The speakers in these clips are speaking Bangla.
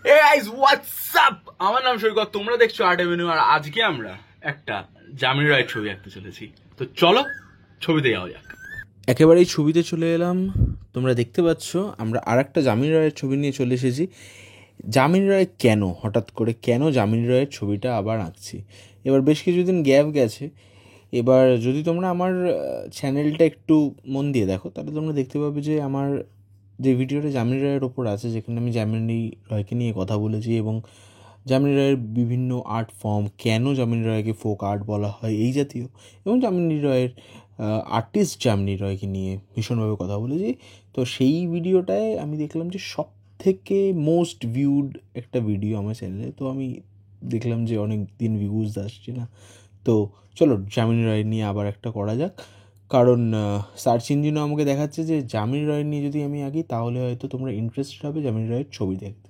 হে গাইস হোয়াটস আপ, আমার নাম সৈকত, তোমরা দেখছো আর্ট এভিনিউ। আর আজকে আমরা একটা জামিন রায়ের ছবি আঁকতে চলেছি। তো চলো ছবিতে যাওয়া যাক। একেবারেই ছবিতে চলে এলাম। তোমরা দেখতে পাচ্ছ আমরা আর একটা জামিন রায়ের ছবি নিয়ে চলে এসেছি। জামিন রায় কেন হঠাৎ করে কেন জামিন রায়ের ছবিটা আবার আঁকছি? এবার বেশ কিছুদিন গ্যাপ গেছে। এবার যদি তোমরা আমার চ্যানেলটা একটু মন দিয়ে দেখো, তাহলে তোমরা দেখতে পাবে যে আমার যে ভিডিওটা জামিন রায়ের ওপর আছে, যেখানে আমি জামিন রায়কে নিয়ে কথা বলেছি এবং জামিন রায়ের বিভিন্ন আর্ট ফর্ম, কেন জামিন রায়কে ফোক আর্ট বলা হয় এই জাতীয়, এবং জামিন রায়ের আর্টিস্ট জামিন রায়কে নিয়ে ভীষণভাবে কথা বলেছি। তো সেই ভিডিওটায় আমি দেখলাম যে সব থেকে মোস্ট ভিউড একটা ভিডিও আমার চ্যানেলে। তো আমি দেখলাম যে অনেক দিন ভিউজ আসছে না, তো চলো জামিন রায় নিয়ে আবার একটা করা যাক। কারণ সার্চ ইঞ্জিনও আমাকে দেখাচ্ছে যে জামিন রায় নিয়ে যদি আমি আঁকি তাহলে হয়তো তোমরা ইন্টারেস্টেড হবে জামিন রায়ের ছবি দেখতে।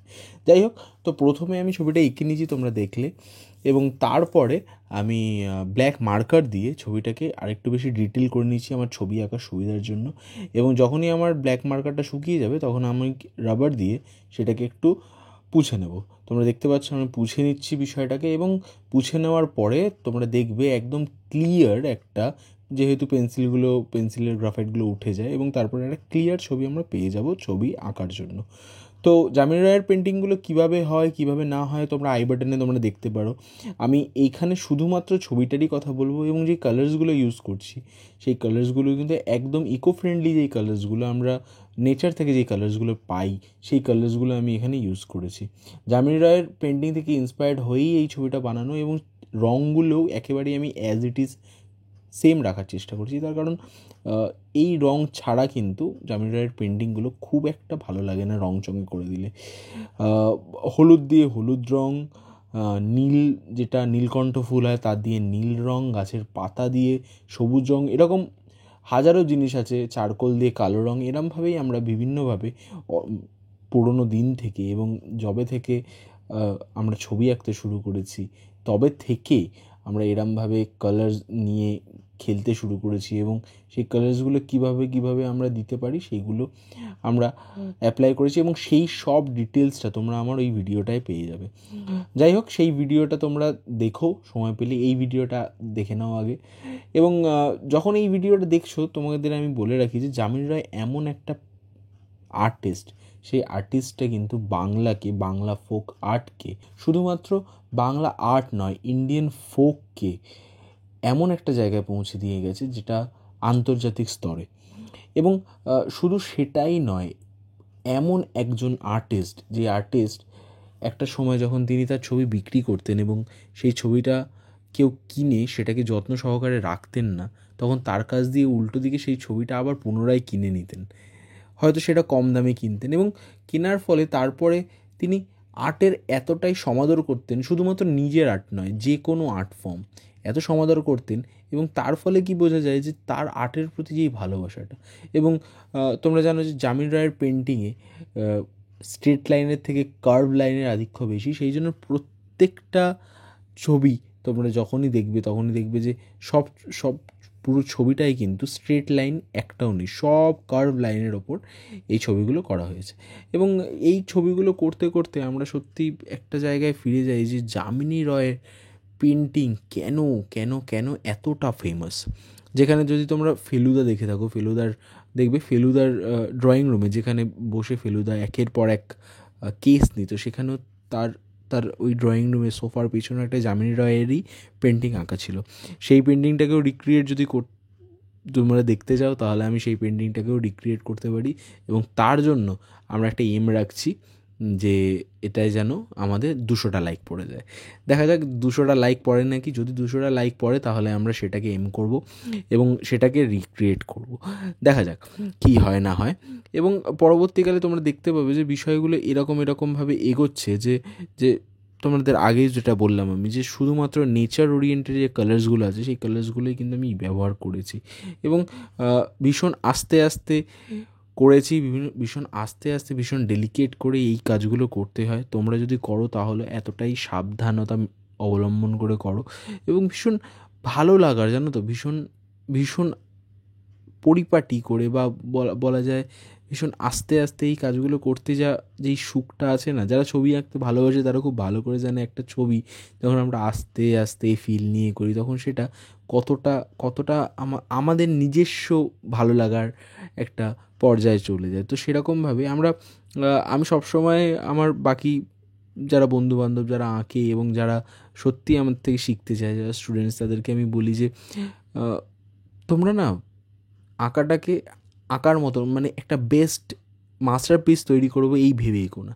যাই হোক, তো প্রথমে আমি ছবিটা এঁকে নিয়েছি, তোমরা দেখলে, এবং তারপরে আমি ব্ল্যাক মার্কার দিয়ে ছবিটাকে আরেকটু বেশি ডিটেল করে নিয়েছি আমার ছবি আঁকার সুবিধার জন্য। এবং যখনই আমার ব্ল্যাক মার্কারটা শুকিয়ে যাবে তখন আমি রাবার দিয়ে সেটাকে একটু পুছে নেব। তোমরা দেখতে পাচ্ছ আমি পুছে নিচ্ছি বিষয়টাকে, এবং পুছে নেওয়ার পরে তোমরা দেখবে একদম ক্লিয়ার একটা, যেহেতু পেন্সিলের গ্রাফাইটগুলো উঠে যায়, এবং তারপরে একটা ক্লিয়ার ছবি আমরা পেয়ে যাব ছবি আঁকার জন্য। তো জামিন রায়ের পেন্টিংগুলো কীভাবে হয় কীভাবে না হয় তোমরা আই বাটনে তোমরা দেখতে পারো। আমি এইখানে শুধুমাত্র ছবিটারই কথা বলবো, এবং যে কালার্সগুলো ইউজ করছি সেই কালার্সগুলো কিন্তু একদম ইকো ফ্রেন্ডলি। যেই কালার্সগুলো আমরা নেচার থেকে যেই কালার্সগুলো পাই সেই কালার্সগুলো আমি এখানে ইউজ করেছি। জামিন রায়ের পেন্টিং থেকে ইন্সপায়ার্ড হয়েই এই ছবিটা বানানো, এবং রঙগুলোও একেবারেই আমি অ্যাজ ইট ইজ সেম রাখার চেষ্টা করছি। তার কারণ এই রং ছাড়া কিন্তু জামিন রায়ের পেন্টিংগুলো খুব একটা ভালো লাগে না রং চঙে করে দিলে। হলুদ দিয়ে হলুদ রং, নীল যেটা নীলকণ্ঠ ফুল হয় তার দিয়ে নীল রং, গাছের পাতা দিয়ে সবুজ রং, এরকম হাজারো জিনিস আছে, চারকোল দিয়ে কালো রং। এরমভাবেই আমরা বিভিন্নভাবে পুরোনো দিন থেকে এবং যবে থেকে আমরা ছবি আঁকতে শুরু করেছি তবে থেকে আমরা এরমভাবে কালার্স নিয়ে খেলতে শুরু করেছি, এবং সেই কালার্সগুলো কীভাবে আমরা দিতে পারি সেইগুলো আমরা অ্যাপ্লাই করেছি, এবং সেই সব ডিটেলসটা তোমরা আমার ওই ভিডিওটায় পেয়ে যাবে। যাই হোক, সেই ভিডিওটা তোমরা দেখো সময় পেলে, এই ভিডিওটা দেখে নাও আগে। এবং যখন এই ভিডিওটা দেখছো তোমাদের আমি বলে রাখি যে জামিন রায় এমন একটা আর্টিস্ট, সেই আর্টিস্টটা কিন্তু বাংলা ফোক আর্টকে, শুধুমাত্র বাংলা আর্ট নয়, ইন্ডিয়ান ফোককে এমন একটা জায়গায় পৌঁছে দিয়ে গেছে যেটা আন্তর্জাতিক স্তরে। এবং শুধু সেটাই নয়, এমন একজন আর্টিস্ট, যে আর্টিস্ট একটা সময় যখন তিনি তার ছবি বিক্রি করতেন এবং সেই ছবিটা কেউ কিনে সেটাকে যত্ন সহকারে রাখতেন না, তখন তার কাছ দিয়ে উল্টো দিকে সেই ছবিটা আবার পুনরায় কিনে নিতেন, হয়তো সেটা কম দামে কিনতেন, এবং কেনার ফলে তারপরে তিনি আর্টের এতটাই সমাদর করতেন, শুধুমাত্র নিজের আর্ট নয় যে কোনো আর্ট ফর্ম এত সমাদর করতেন, এবং তার ফলে কি বোঝা যায় যে তার আর্টের প্রতি যেই ভালোবাসাটা। এবং তোমরা জানো যে জামিন রায়ের পেন্টিংয়ে স্ট্রেট লাইনের থেকে কার্ভ লাইনের আধিক্য বেশি, সেই জন্য প্রত্যেকটা ছবি তোমরা যখনই দেখবে যে সব সব পুরো ছবিটাই কিন্তু স্ট্রেট লাইন একটাও নেই, সব কার্ভ লাইনের ওপর এই ছবিগুলো করা হয়েছে। এবং এই ছবিগুলো করতে করতে আমরা সত্যি একটা জায়গায় ফিরে যাই যে যামিনী রায়ের পেন্টিং কেন কেন কেন এতটা ফেমাস। যেখানে যদি তোমরা ফেলুদা দেখে থাকো, ফেলুদার ড্রয়িং রুমে যেখানে বসে ফেলুদা একের পর এক কেস নিত, সেখানেও তার তার ওই ড্রয়িং রুমে সোফার পিছনে একটা যামিনী রায়েরই পেন্টিং আঁকা ছিল। সেই পেন্টিংটাকেও রিক্রিয়েট যদি তোমরা দেখতে চাও তাহলে আমি সেই পেন্টিংটাকেও রিক্রিয়েট করতে পারি, এবং তার জন্য আমরা একটা এম রাখছি যে এটাই যেন আমাদের 200টা লাইক পড়ে যায়। দেখা যাক 200টা লাইক পড়ে নাকি। যদি 200টা লাইক পড়ে তাহলে আমরা সেটাকে এম করব এবং সেটাকে রিক্রিয়েট করব। দেখা যাক কী হয় না হয়। এবং পরবর্তীকালে তোমরা দেখতে পাবে যে বিষয়গুলো এরকমভাবে এগোচ্ছে যে যে তোমাদের আগেই যেটা বললাম আমি, যে শুধুমাত্র নেচার ওরিয়েন্টেড যে কালার্সগুলো আছে সেই কালার্সগুলোই কিন্তু আমি ব্যবহার করেছি, এবং ভীষণ আস্তে আস্তে করেছি, ভীষণ আস্তে আস্তে ভীষণ ডেলিকেট করে এই কাজগুলো করতে হয়। তোমরা যদি করো তাহলে এতটাই সাবধানতা অবলম্বন করে করো, এবং ভীষণ ভালো লাগার, জানো তো, ভীষণ ভীষণ পরিপাটি করে, বা বলা যায় ভীষণ আস্তে আস্তে এই কাজগুলো করতে যেই সুখটা আছে না, যারা ছবি আঁকতে ভালোবাসে তারা খুব ভালো করে জানে একটা ছবি যখন আমরা আস্তে আস্তে ফিল নিয়ে করি তখন সেটা কতটা কতটা আমাদের নিজস্ব ভালো লাগার একটা পর্যায়ে চলে যায়। তো সেরকমভাবে আমি সবসময় আমার বাকি যারা বন্ধুবান্ধব যারা আঁকে এবং যারা সত্যিই আমার থেকে শিখতে চায়, যারা স্টুডেন্টস, তাদেরকে আমি বলি যে তোমরা না আঁকাটাকে আঁকার মতন মানে একটা বেস্ট মাস্টারপিস তৈরি করবো এই ভেবে এগো না।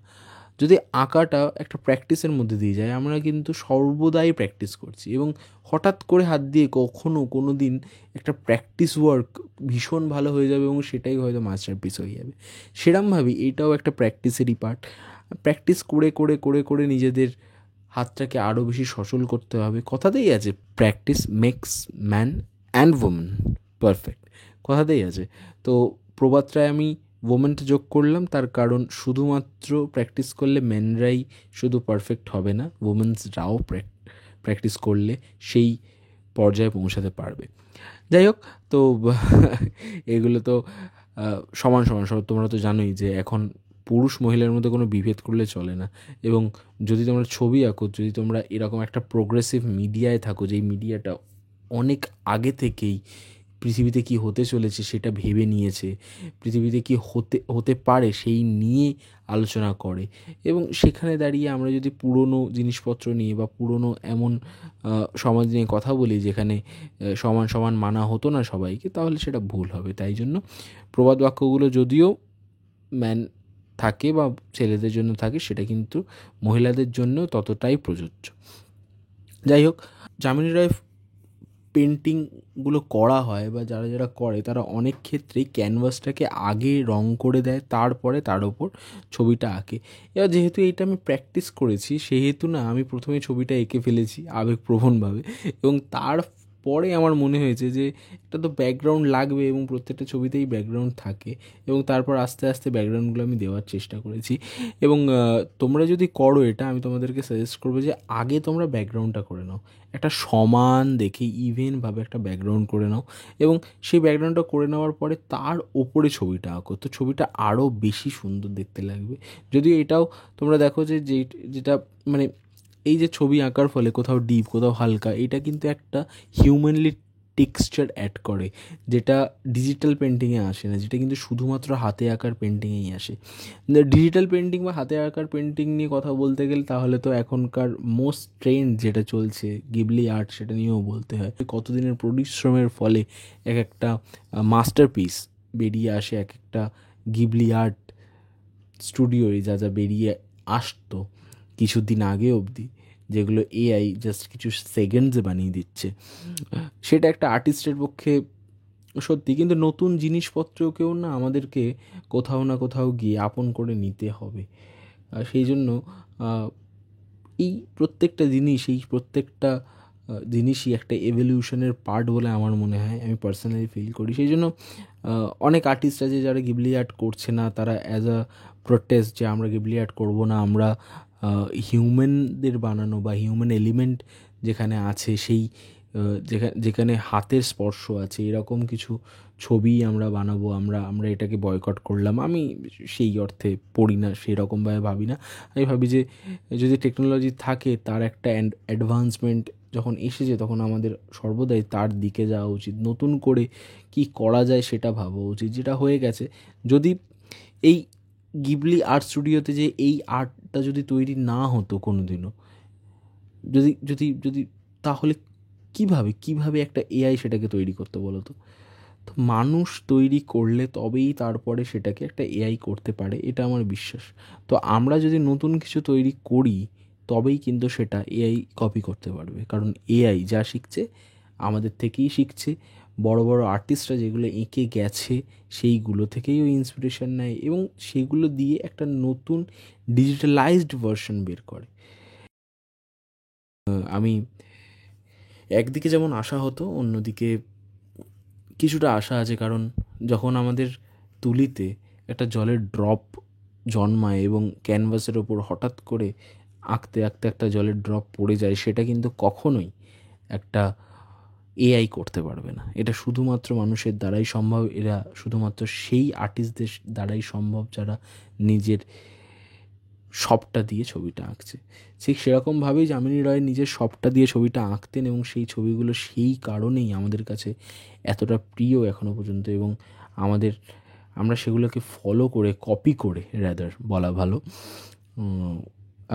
যদি আঁকাটা একটা প্র্যাকটিসের মধ্যে দিয়ে যায়, আমরা কিন্তু সর্বদাই প্র্যাকটিস করছি এবং হঠাৎ করে হাত দিয়ে কখনো কোনো দিন একটা প্র্যাকটিস ওয়ার্ক ভীষণ ভালো হয়ে যাবে এবং সেটাই হয়তো মাস্টারপিস হয়ে যাবে। সেরমভাবেই এটাও একটা প্র্যাকটিসেরই পার্ট। প্র্যাকটিস করে করে করে করে নিজেদের হাতটাকে আরও বেশি সচল করতে হবে। কথাতেই আছে practice makes man and woman perfect, কথাতেই আছে। তো প্রবাদটায় আমি ওমেনটা যোগ করলাম, তার কারণ শুধুমাত্র প্র্যাকটিস করলে মেনরাই শুধু পারফেক্ট হবে না, ওমেন্সরাও প্র্যাকটিস করলে সেই পর্যায়ে পৌঁছাতে পারবে। যাই হোক, তো এগুলো তো সমান সমান সব। তোমরা তো জানোই যে এখন পুরুষ মহিলার মধ্যে কোনো বিভেদ করলে চলে না। এবং যদি তোমরা ছবি আঁকো, যদি তোমরা এরকম একটা প্রোগ্রেসিভ মিডিয়ায় থাকো, যেই মিডিয়াটা অনেক আগে থেকেই পৃথিবীতে কী হতে চলেছে সেটা ভেবে নিয়েছে, পৃথিবীতে কী হতে পারে সেই নিয়ে আলোচনা করে, এবং সেখানে দাঁড়িয়ে আমরা যদি পুরনো জিনিসপত্র নিয়ে বা পুরনো এমন সমাজ নিয়ে কথা বলি যেখানে সমান সমান মানা হতো না সবাইকে, তাহলে সেটা ভুল হবে। তাই জন্য প্রবাদ বাক্যগুলো যদিও ম্যান থাকে বা ছেলেদের জন্য থাকে, সেটা কিন্তু মহিলাদের জন্যও ততটাই প্রযোজ্য। যাই হোক, যামিনী রায় পেন্টিংগুলো করা হয় বা যারা যারা করে তারা অনেক ক্ষেত্রেই ক্যানভাসটাকে আগে রং করে দেয়, তারপরে তার ওপর ছবিটা আঁকে। এবার যেহেতু এইটা আমি প্র্যাকটিস করেছি সেহেতু না আমি প্রথমে ছবিটা এঁকে ফেলেছি আবেগপ্রবণভাবে, এবং তারপরে আমার মনে হয়েছে যে একটা তো ব্যাকগ্রাউন্ড লাগবে এবং প্রত্যেকটা ছবিতেই ব্যাকগ্রাউন্ড থাকে, এবং তারপর আস্তে আস্তে ব্যাকগ্রাউন্ডগুলো আমি দেওয়ার চেষ্টা করেছি। এবং তোমরা যদি করো এটা, আমি তোমাদেরকে সাজেস্ট করবো যে আগে তোমরা ব্যাকগ্রাউন্ডটা করে নাও, একটা সমান দেখে ইভেনভাবে একটা ব্যাকগ্রাউন্ড করে নাও, এবং সেই ব্যাকগ্রাউন্ডটা করে নেওয়ার পরে তার ওপরে ছবিটা আঁকো, তো ছবিটা আরও বেশি সুন্দর দেখতে লাগবে। যদিও এটাও তোমরা দেখো যে যেটা মানে এই যে ছবি আঁকার ফলে কোথাও ডিপ কোথাও হালকা, এটা কিন্তু একটা হিউম্যানলি টেক্সচার অ্যাড করে, যেটা ডিজিটাল পেন্টিংয়ে আসে না, যেটা কিন্তু শুধুমাত্র হাতে আঁকার পেন্টিংয়েই আসে। ডিজিটাল পেন্টিং বা হাতে আঁকার পেন্টিং নিয়ে কথা বলতে গেলে তাহলে তো এখনকার মোস্ট ট্রেন্ড যেটা চলছে গিবলি আর্ট, সেটা নিয়েও বলতে হয়। কতদিনের পরিশ্রমের ফলে এক একটা মাস্টারপিস বেরিয়ে আসে, এক একটা গিবলি আর্ট স্টুডিওয় যা যা বেরিয়ে আসতো কিছুদিন আগে অবধি, যেগুলো এআই জাস্ট কিছু সেকেন্ডসে বানিয়ে দিচ্ছে, সেটা একটা আর্টিস্টের পক্ষে সত্যি। কিন্তু নতুন জিনিসপত্রকেও না আমাদেরকে কোথাও না কোথাও গিয়ে আপন করে নিতে হবে। সেই জন্য এই প্রত্যেকটা জিনিসই একটা এভলিউশনের পার্ট বলে আমার মনে হয়, আমি পার্সোনালি ফিল করি। সেই জন্য অনেক আর্টিস্ট আছে যারা গিবলি আর্ট করছে না, তারা অ্যাজ আ প্রোটেস্ট যে আমরা গিবলি আর্ট করবো না, আমরা হিউম্যানদের বানানো বা হিউম্যান এলিমেন্ট যেখানে আছে সেই যেখানে হাতের স্পর্শ আছে এরকম কিছু ছবি আমরা বানাবো, আমরা এটাকে বয়কট করলাম। আমি সেই অর্থে পড়ি না, সেরকমভাবে ভাবি না। আমি ভাবি যে যদি টেকনোলজি থাকে, তার একটা অ্যাডভান্সমেন্ট যখন এসেছে, তখন আমাদের সর্বদাই তার দিকে যাওয়া উচিত, নতুন করে কি করা যায় সেটা ভাবা উচিত। যেটা হয়ে গেছে, যদি এই গিবলি আর্ট স্টুডিওতে যে এই আর্টটা যদি তৈরি না হতো কোনো দিনও, যদি যদি যদি তাহলে কিভাবে একটা এআই সেটাকে তৈরি করতে বলো তো? তো মানুষ তৈরি করলে তবেই তারপরে সেটাকে একটা এআই করতে পারে, এটা আমার বিশ্বাস। তো আমরা যদি নতুন কিছু তৈরি করি তবেই কিন্তু সেটা এআই কপি করতে পারবে, কারণ এআই যা শিখছে আমাদের থেকেই শিখছে। বড় বড় আর্টিস্টরা যেগুলো এঁকে গেছে সেইগুলো থেকেই ওই ইন্সপিরেশন নেয় এবং সেগুলো দিয়ে একটা নতুন ডিজিটালাইজড ভার্সন বের করে। আমি একদিকে যেমন আশা হতো, অন্যদিকে কিছুটা আশা আছে, কারণ যখন আমাদের তুলিতে একটা জলের ড্রপ জন্মায় এবং ক্যানভাসের ওপর হঠাৎ করে আঁকতে আঁকতে একটা জলের ড্রপ পড়ে যায়, সেটা কিন্তু কখনোই একটা এআই করতে পারবে না। এটা শুধুমাত্র মানুষের দ্বারাই সম্ভব। এরা শুধুমাত্র সেই আর্টিস্টদের দ্বারাই সম্ভব যারা নিজের সবটা দিয়ে ছবিটা আঁকছে। ঠিক সেরকমভাবেই যামিনী রায় নিজের সবটা দিয়ে ছবিটা আঁকতেন এবং সেই ছবিগুলো সেই কারণেই আমাদের কাছে এতটা প্রিয় এখনও পর্যন্ত, এবং আমরা সেগুলোকে ফলো করে, কপি করে রাদার বলা ভালো,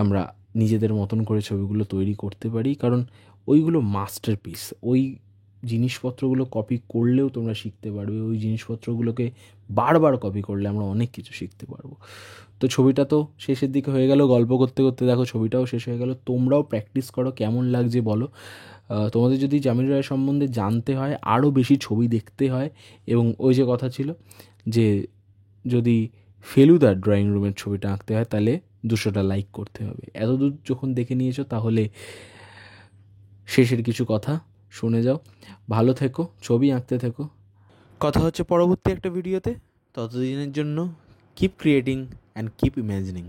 আমরা নিজেদের মতন করে ছবিগুলো তৈরি করতে পারি, কারণ ওইগুলো মাস্টারপিস। ওই জিনিসপত্রগুলো কপি করলেও তোমরা শিখতে পারবে, ওই জিনিসপত্রগুলোকে বারবার কপি করলে আমরা অনেক কিছু শিখতে পারবো। তো ছবিটা তো শেষের দিকে হয়ে গেল, গল্প করতে করতে দেখো ছবিটাও শেষ হয়ে গেল। তোমরাও প্র্যাকটিস করো, কেমন লাগছে বলো। তোমাদের যদি যামিনী রায় সম্বন্ধে জানতে হয়, আরও বেশি ছবি দেখতে হয়, এবং ওই যে কথা ছিল যে যদি ফেলুদার ড্রয়িং রুমের ছবিটা আঁকতে হয় তাহলে 200টা লাইক করতে হবে। এতদূর যখন দেখে নিয়েছো তাহলে শেষের কিছু কথা শুনে যাও। ভালো থেকো, ছবি আঁকতে থেকো। কথা হচ্ছে পরবর্তী একটা ভিডিওতে। ততদিনের জন্য keep creating and keep imagining.